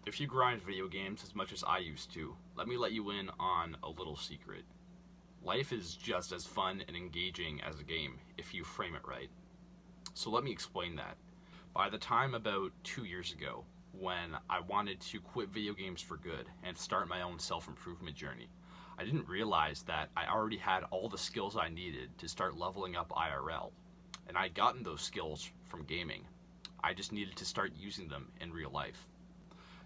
If you grind video games as much as I used to, let me let you in on a little secret. Life is just as fun and engaging as a game if you frame it right. So let me explain that. By the time about 2 years ago, when I wanted to quit video games for good and start my own self-improvement journey, I didn't realize that I already had all the skills I needed to start leveling up IRL. And I'd gotten those skills from gaming. I just needed to start using them in real life.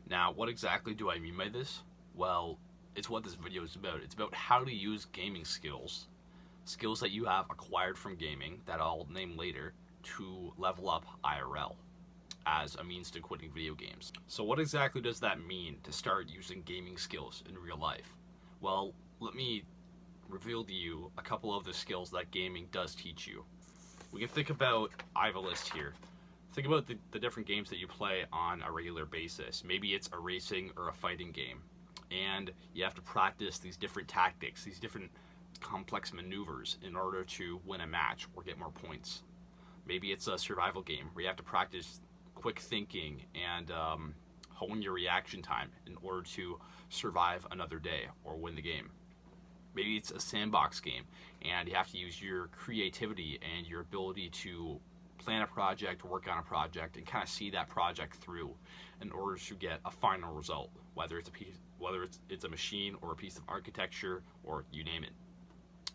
Now, what exactly do I mean by this? Well, it's what this video is about. It's about how to use gaming skills, skills that you have acquired from gaming that I'll name later, to level up IRL as a means to quitting video games. So what exactly does that mean to start using gaming skills in real life? Well, let me reveal to you a couple of the skills that gaming does teach you. We can think about, I have a list here. Think about the different games that you play on a regular basis. Maybe it's a racing or a fighting game, and you have to practice these different tactics, these different complex maneuvers in order to win a match or get more points. Maybe it's a survival game where you have to practice quick thinking and hone your reaction time in order to survive another day or win the game. Maybe it's a sandbox game and you have to use your creativity and your ability to plan a project, work on a project, and kind of see that project through in order to get a final result, whether it's a machine or a piece of architecture or you name it.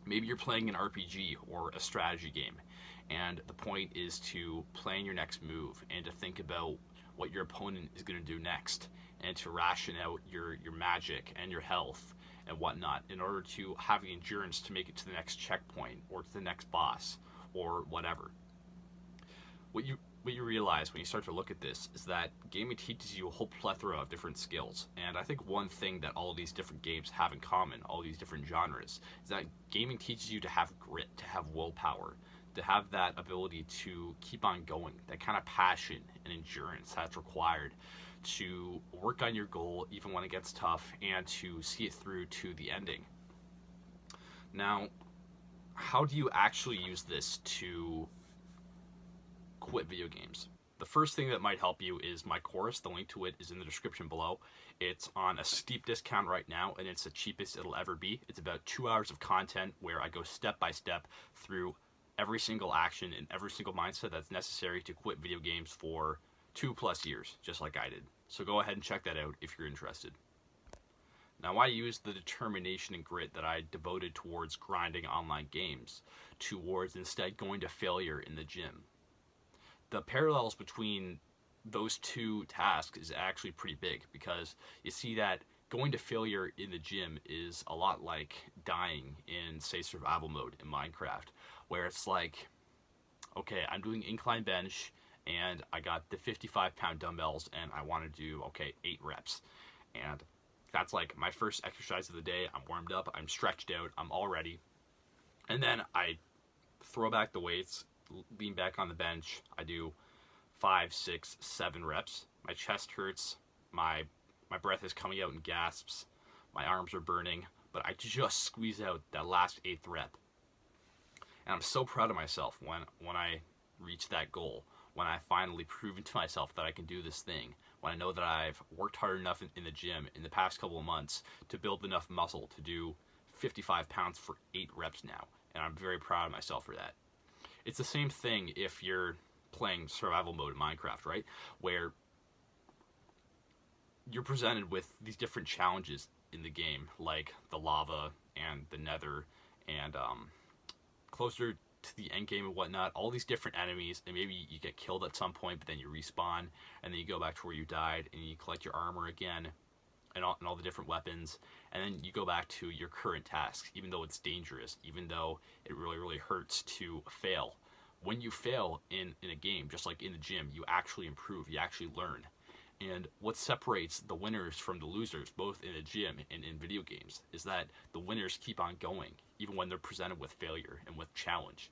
Maybe you're playing an RPG or a strategy game, and the point is to plan your next move and to think about what your opponent is going to do next and to ration out your magic and your health and whatnot in order to have the endurance to make it to the next checkpoint or to the next boss or whatever. What you realize when you start to look at this is that gaming teaches you a whole plethora of different skills, and I think one thing that all these different games have in common, all these different genres, is that gaming teaches you to have grit, to have willpower, to have that ability to keep on going, that kind of passion and endurance that's required to work on your goal even when it gets tough and to see it through to the ending. Now, how do you actually use this to quit video games? The first thing that might help you is my course. The link to it is in the description below. It's on a steep discount right now, and it's the cheapest it'll ever be. It's about 2 hours of content where I go step by step through every single action and every single mindset that's necessary to quit video games for 2+ years, just like I did. So go ahead and check that out if you're interested. Now, I used the determination and grit that I devoted towards grinding online games towards instead going to failure in the gym. The parallels between those two tasks is actually pretty big, because you see that going to failure in the gym is a lot like dying in, say, survival mode in Minecraft, where it's like, okay, I'm doing incline bench and I got the 55-pound dumbbells and I want to do, 8 reps. And that's like my first exercise of the day. I'm warmed up, I'm stretched out, I'm all ready. And then I throw back the weights, lean back on the bench. I do 5, 6, 7 reps. My chest hurts. My breath is coming out in gasps. My arms are burning, but I just squeeze out that last 8th rep. And I'm so proud of myself when I reach that goal, when I finally proven to myself that I can do this thing, when I know that I've worked hard enough in the gym in the past couple of months to build enough muscle to do 55 pounds for 8 reps now. And I'm very proud of myself for that. It's the same thing if you're playing survival mode in Minecraft, right? Where you're presented with these different challenges in the game, like the lava and the nether and closer to the end game and whatnot, all these different enemies, and maybe you get killed at some point, but then you respawn, and then you go back to where you died, and you collect your armor again, and all the different weapons, and then you go back to your current tasks, even though it's dangerous, even though it really, really hurts to fail. When you fail in a game, just like in the gym, you actually improve, you actually learn. And what separates the winners from the losers, both in the gym and in video games, is that the winners keep on going, even when they're presented with failure and with challenge.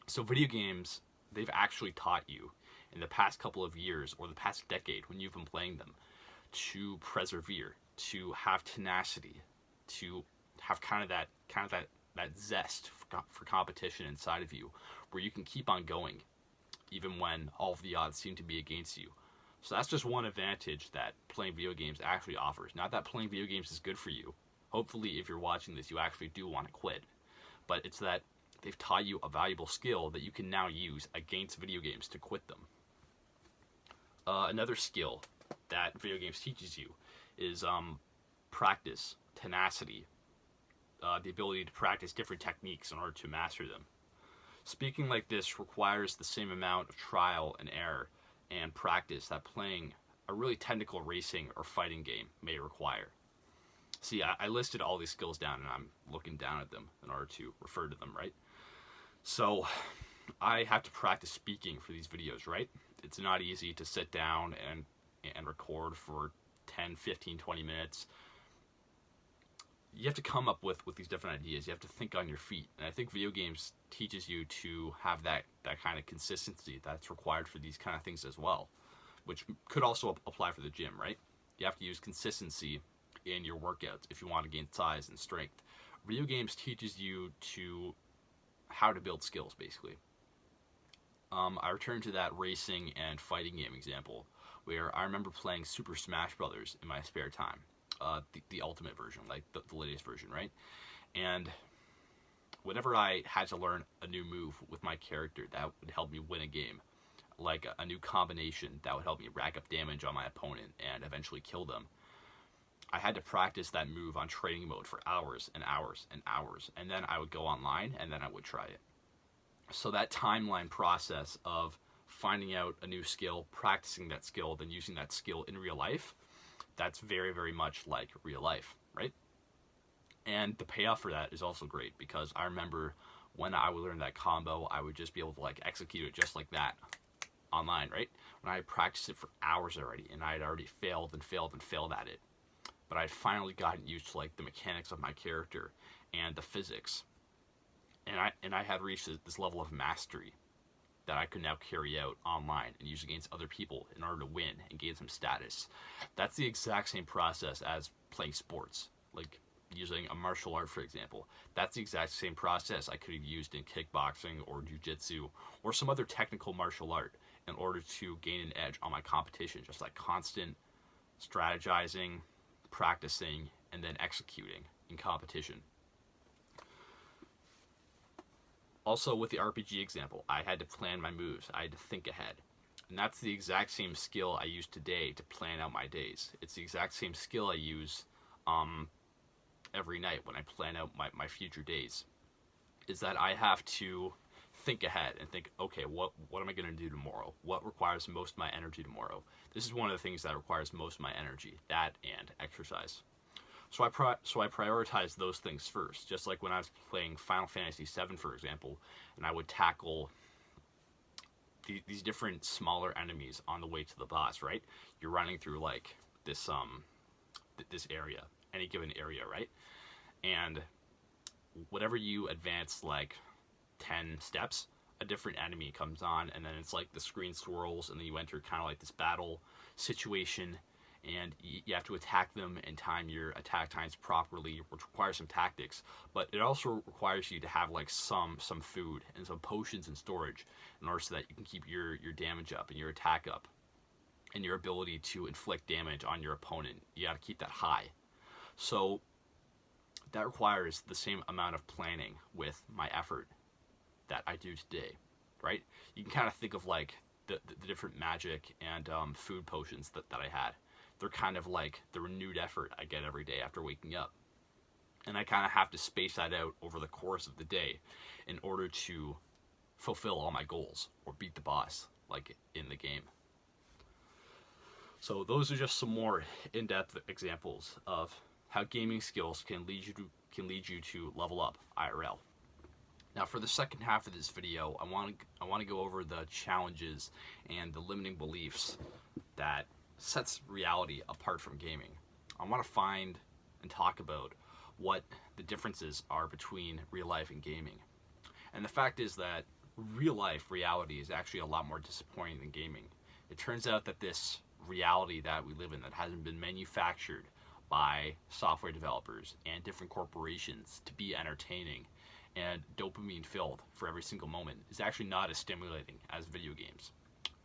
So video games, they've actually taught you in the past couple of years, or the past decade when you've been playing them, to persevere, to have tenacity, to have kind of that zest for competition inside of you, where you can keep on going even when all of the odds seem to be against you. So that's just one advantage that playing video games actually offers. Not that playing video games is good for you. Hopefully, if you're watching this, you actually do want to quit. But it's that they've taught you a valuable skill that you can now use against video games to quit them. Another skill that video games teaches you is practice, tenacity, the ability to practice different techniques in order to master them. Speaking like this requires the same amount of trial and error and practice that playing a really technical racing or fighting game may require. See, I listed all these skills down and I'm looking down at them in order to refer to them, right? So I have to practice speaking for these videos, right? It's not easy to sit down and record for 10, 15, 20 minutes. You have to come up with these different ideas. You have to think on your feet. And I think video games teaches you to have that kind of consistency that's required for these kind of things as well, which could also apply for the gym, right? You have to use consistency in your workouts if you want to gain size and strength. Video games teaches you to how to build skills, basically. I return to that racing and fighting game example, where I remember playing Super Smash Brothers in my spare time. The ultimate version, like the latest version, right? And whenever I had to learn a new move with my character that would help me win a game, like a new combination that would help me rack up damage on my opponent and eventually kill them, I had to practice that move on training mode for hours and hours and hours, and then I would go online and then I would try it. So that timeline process of finding out a new skill, practicing that skill, then using that skill in real life, that's very, very much like real life, right? And the payoff for that is also great, because I remember when I would learn that combo, I would just be able to like execute it just like that online, right? When I practiced it for hours already, and I had already failed and failed and failed at it, but I'd finally gotten used to like the mechanics of my character and the physics, and I had reached this level of mastery that I could now carry out online and use against other people in order to win and gain some status. That's the exact same process as playing sports, like using a martial art, for example. That's the exact same process I could have used in kickboxing or jiu-jitsu or some other technical martial art in order to gain an edge on my competition, just like constant strategizing, practicing, and then executing in competition. Also, with the RPG example, I had to plan my moves. I had to think ahead. And that's the exact same skill I use today to plan out my days. It's the exact same skill I use every night when I plan out my future days. Is that I have to think ahead and think, okay, what am I going to do tomorrow? What requires most of my energy tomorrow? This is one of the things that requires most of my energy, that and exercise. So I prioritize those things first, just like when I was playing Final Fantasy VII, for example, and I would tackle these different smaller enemies on the way to the boss, right? You're running through like this area, any given area, right? And whenever you advance like 10 steps, a different enemy comes on, and then it's like the screen swirls, and then you enter kind of like this battle situation, and you have to attack them and time your attack times properly, which requires some tactics. But it also requires you to have like some food and some potions in storage in order so that you can keep your damage up and your attack up, and your ability to inflict damage on your opponent. You got to keep that high. So that requires the same amount of planning with my effort that I do today, right? You can kind of think of like the different magic and food potions that I had. They're kind of like the renewed effort I get every day after waking up. And I kind of have to space that out over the course of the day in order to fulfill all my goals or beat the boss, like in the game. So those are just some more in-depth examples of how gaming skills can lead you to level up IRL. Now, for the second half of this video, I want to go over the challenges and the limiting beliefs that sets reality apart from gaming. I want to find and talk about what the differences are between real life and gaming. And the fact is that real life reality is actually a lot more disappointing than gaming. It turns out that this reality that we live in, that hasn't been manufactured by software developers and different corporations to be entertaining and dopamine filled for every single moment, is actually not as stimulating as video games.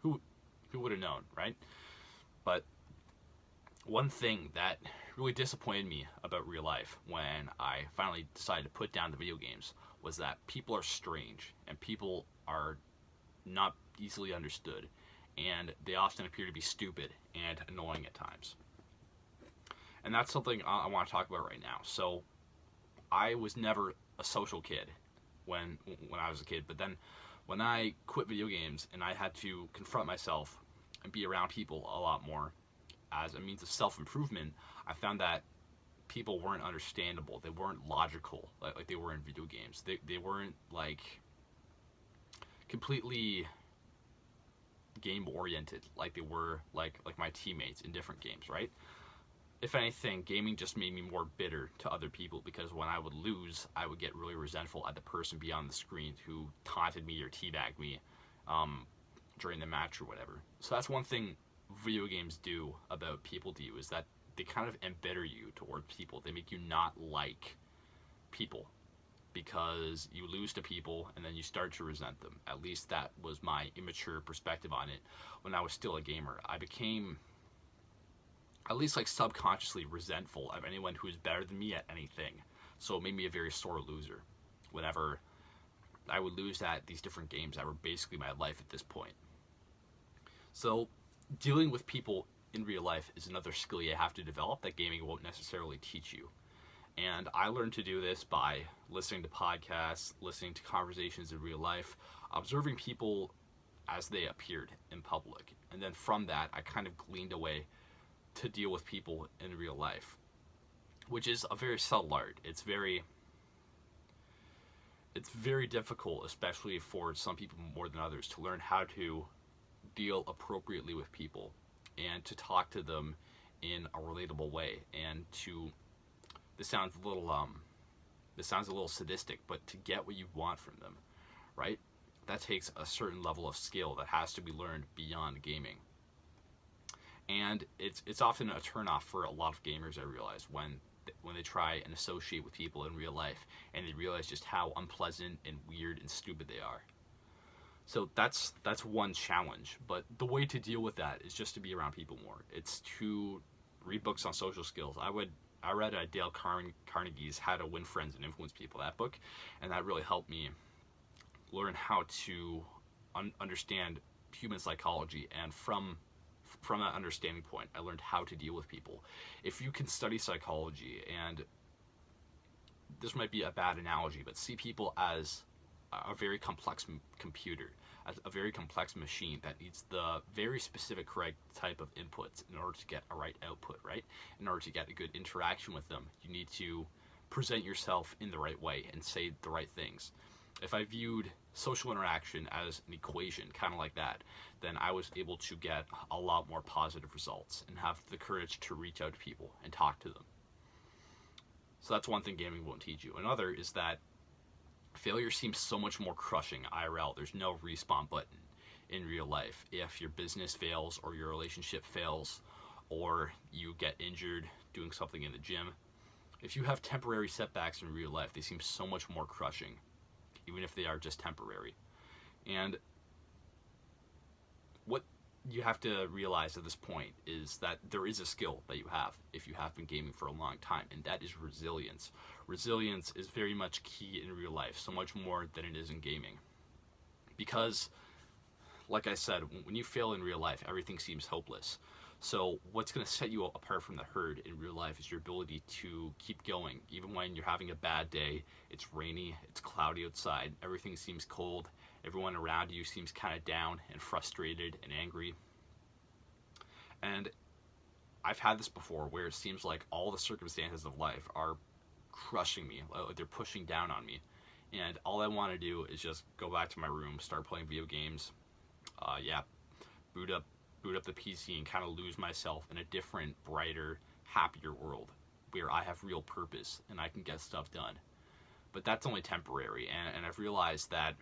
Who would have known, right? But one thing that really disappointed me about real life when I finally decided to put down the video games was that people are strange and people are not easily understood, and they often appear to be stupid and annoying at times. And that's something I want to talk about right now. So I was never a social kid when I was a kid, but then when I quit video games and I had to confront myself and be around people a lot more as a means of self-improvement, I found that people weren't understandable. They weren't logical like they were in video games. They weren't like completely game oriented like they were like my teammates in different games, right? If anything, gaming just made me more bitter to other people, because when I would lose, I would get really resentful at the person beyond the screen who taunted me or teabagged me during the match or whatever. So that's one thing video games do about people to you, is that they kind of embitter you towards people. They make you not like people because you lose to people and then you start to resent them. At least that was my immature perspective on it when I was still a gamer. I became at least like subconsciously resentful of anyone who is better than me at anything. So it made me a very sore loser whenever I would lose at these different games that were basically my life at this point. So dealing with people in real life is another skill you have to develop that gaming won't necessarily teach you. And I learned to do this by listening to podcasts, listening to conversations in real life, observing people as they appeared in public. And then from that, I kind of gleaned a way to deal with people in real life, which is a very subtle art. It's very difficult, especially for some people more than others, to learn how to deal appropriately with people and to talk to them in a relatable way, and to this sounds a little sadistic, but to get what you want from them, right? That takes a certain level of skill that has to be learned beyond gaming. And it's often a turnoff for a lot of gamers, I realize, when they try and associate with people in real life and they realize just how unpleasant and weird and stupid they are. So that's one challenge, but the way to deal with that is just to be around people more. It's to read books on social skills. I read Dale Carnegie's How to Win Friends and Influence People, that book, and that really helped me learn how to understand human psychology, and from that understanding point, I learned how to deal with people. If you can study psychology, and this might be a bad analogy, but see people as a very complex computer, as a very complex machine that needs the very specific correct type of inputs in order to get a right output, right? In order to get a good interaction with them, you need to present yourself in the right way and say the right things. If I viewed social interaction as an equation, kind of like that, then I was able to get a lot more positive results and have the courage to reach out to people and talk to them. So that's one thing gaming won't teach you. Another is that failure seems so much more crushing IRL. There's no respawn button in real life. If your business fails or your relationship fails or you get injured doing something in the gym, if you have temporary setbacks in real life, they seem so much more crushing, even if they are just temporary. And what you have to realize at this point is that there is a skill that you have if you have been gaming for a long time, and that is resilience. Resilience is very much key in real life, so much more than it is in gaming. Because, like I said, when you fail in real life, everything seems hopeless. So what's going to set you apart from the herd in real life is your ability to keep going. Even when you're having a bad day, it's rainy, it's cloudy outside, everything seems cold, everyone around you seems kind of down and frustrated and angry. And I've had this before where it seems like all the circumstances of life are crushing me, like they're pushing down on me. And all I want to do is just go back to my room, start playing video games, boot up the PC and kind of lose myself in a different, brighter, happier world where I have real purpose and I can get stuff done. But that's only temporary, and I've realized that,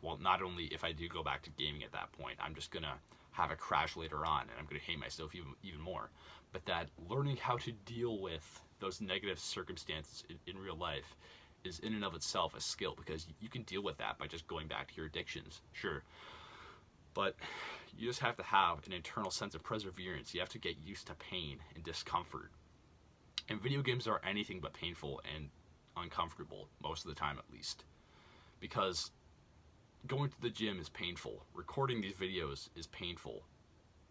well, not only if I do go back to gaming at that point, I'm just going to have a crash later on and I'm going to hate myself even more, but that learning how to deal with those negative circumstances in real life is in and of itself a skill, because you can deal with that by just going back to your addictions. Sure, But you just have to have an internal sense of perseverance. You have to get used to pain and discomfort. And video games are anything but painful and uncomfortable, most of the time at least. Because going to the gym is painful. Recording these videos is painful.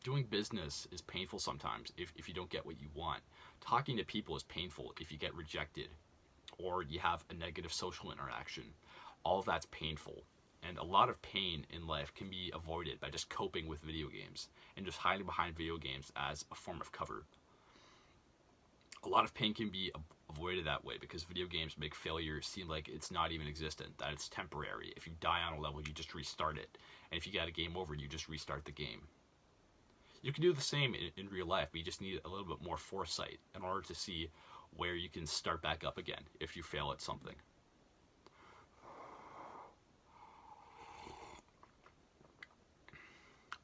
Doing business is painful sometimes if you don't get what you want. Talking to people is painful if you get rejected or you have a negative social interaction. All of that's painful. And a lot of pain in life can be avoided by just coping with video games and just hiding behind video games as a form of cover. A lot of pain can be avoided that way because video games make failure seem like it's not even existent, that it's temporary. If you die on a level, you just restart it. And if you get a game over, you just restart the game. You can do the same in real life, but you just need a little bit more foresight in order to see where you can start back up again if you fail at something.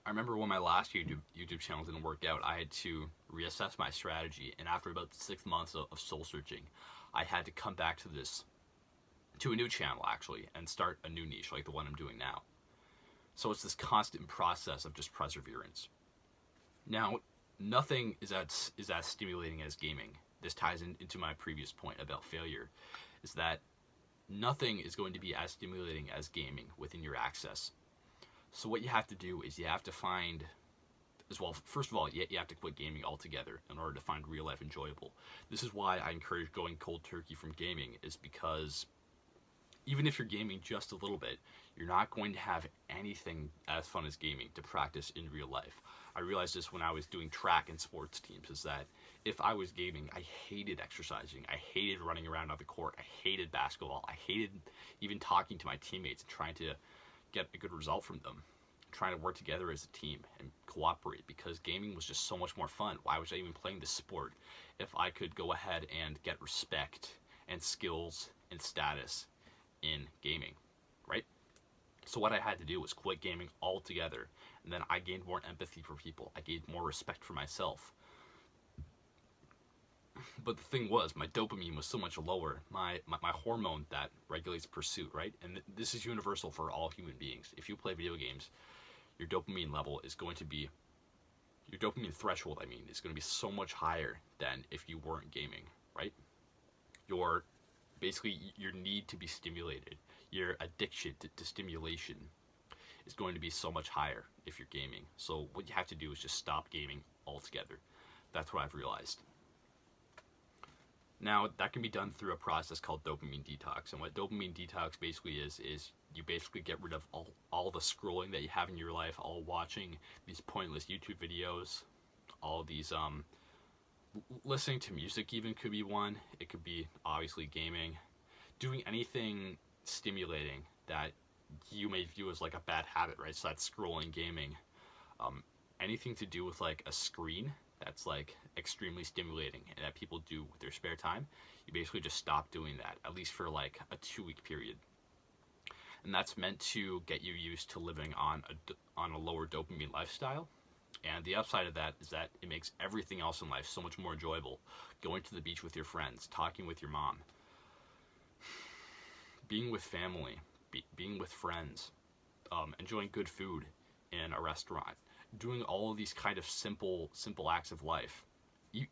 I remember when my last YouTube channel didn't work out, I had to reassess my strategy, and after about 6 months of soul searching, I had to come back to a new channel actually, and start a new niche like the one I'm doing now. So it's this constant process of just perseverance. Now, nothing is as stimulating as gaming. This ties into my previous point about failure, is that nothing is going to be as stimulating as gaming within your access. So what you have to do is you have to find, as well, first of all, you have to quit gaming altogether in order to find real life enjoyable. This is why I encourage going cold turkey from gaming, is because even if you're gaming just a little bit, you're not going to have anything as fun as gaming to practice in real life. I realized this when I was doing track and sports teams, is that if I was gaming, I hated exercising. I hated running around on the court. I hated basketball. I hated even talking to my teammates and trying to get a good result from them, trying to work together as a team and cooperate, because gaming was just so much more fun. Why was I even playing this sport if I could go ahead and get respect and skills and status in gaming, right? So what I had to do was quit gaming altogether, and then I gained more empathy for people. I gained more respect for myself. But the thing was, my dopamine was so much lower. My hormone that regulates pursuit, right? And this is universal for all human beings. If you play video games, your dopamine level is going to be, your dopamine threshold, is going to be so much higher than if you weren't gaming, right? Your need to be stimulated, your addiction to stimulation is going to be so much higher if you're gaming. So what you have to do is just stop gaming altogether. That's what I've realized. Now, that can be done through a process called dopamine detox. And what dopamine detox basically is you basically get rid of all the scrolling that you have in your life, all watching these pointless YouTube videos, all these, listening to music even could be one. It could be, obviously, gaming. Doing anything stimulating that you may view as like a bad habit, right? So that's scrolling, gaming. Anything to do with like a screen that's like extremely stimulating and that people do with their spare time, you basically just stop doing that, at least for like a 2-week period. And that's meant to get you used to living on a lower dopamine lifestyle. And the upside of that is that it makes everything else in life so much more enjoyable. Going to the beach with your friends, talking with your mom, being with family, being with friends, enjoying good food in a restaurant, doing all of these kind of simple acts of life,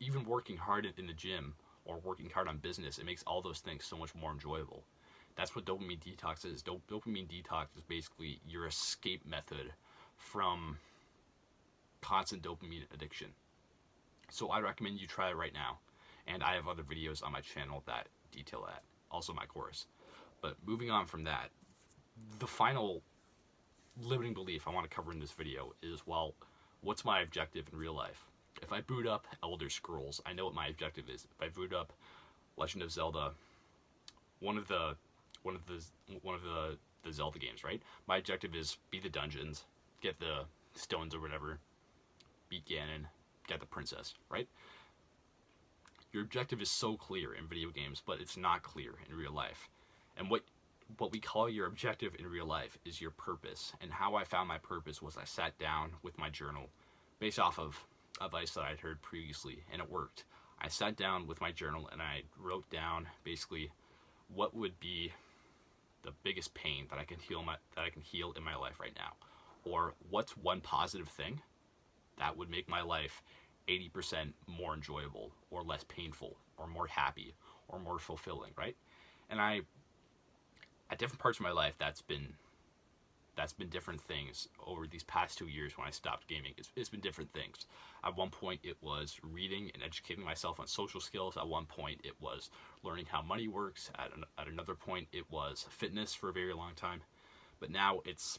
even working hard in the gym or working hard on business. It makes all those things so much more enjoyable. That's what dopamine detox is. Dopamine detox is basically your escape method from constant dopamine addiction. So I recommend you try it right now. And I have other videos on my channel that detail that. Also my course. But moving on from that, the final limiting belief I want to cover in this video is, well, what's my objective in real life? If I boot up Elder Scrolls, I know what my objective is. If I boot up Legend of Zelda, one of the Zelda games, right? My objective is beat the dungeons, get the stones or whatever, beat Ganon, get the princess, right? Your objective is so clear in video games, but it's not clear in real life. And what we call your objective in real life is your purpose. And how I found my purpose was I sat down with my journal based off of advice that I'd heard previously, and it worked. I sat down with my journal and I wrote down basically what would be the biggest pain that I can heal in my life right now. Or what's one positive thing that would make my life 80% more enjoyable, or less painful, or more happy, or more fulfilling, right? And at different parts of my life, that's been different things over these past 2 years when I stopped gaming. It's been different things. At one point, it was reading and educating myself on social skills. At one point, it was learning how money works. At another point, it was fitness for a very long time. But now it's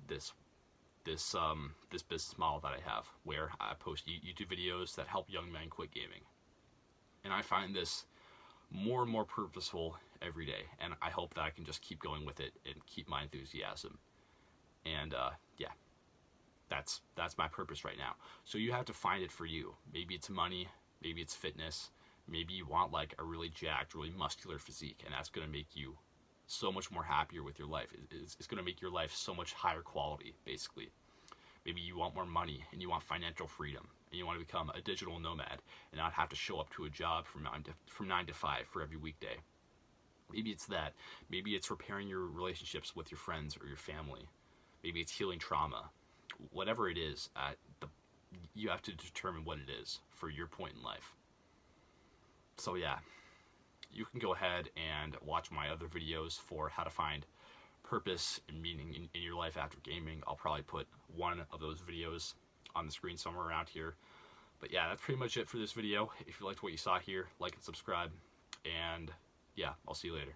this business model that I have, where I post YouTube videos that help young men quit gaming. And I find this more and more purposeful every day. And I hope that I can just keep going with it and keep my enthusiasm. And yeah, that's my purpose right now. So you have to find it for you. Maybe it's money, maybe it's fitness, maybe you want like a really jacked, really muscular physique, and that's going to make you so much more happier with your life. It's going to make your life so much higher quality, basically. Maybe you want more money and you want financial freedom, and you want to become a digital nomad and not have to show up to a job from 9 to 5 for every weekday. Maybe it's that. Maybe it's repairing your relationships with your friends or your family. Maybe it's healing trauma. Whatever it is, you have to determine what it is for your point in life. So yeah, you can go ahead and watch my other videos for how to find purpose and meaning in your life after gaming. I'll probably put one of those videos on the screen somewhere around here. But yeah, that's pretty much it for this video. If you liked what you saw here, like and subscribe. And yeah, I'll see you later.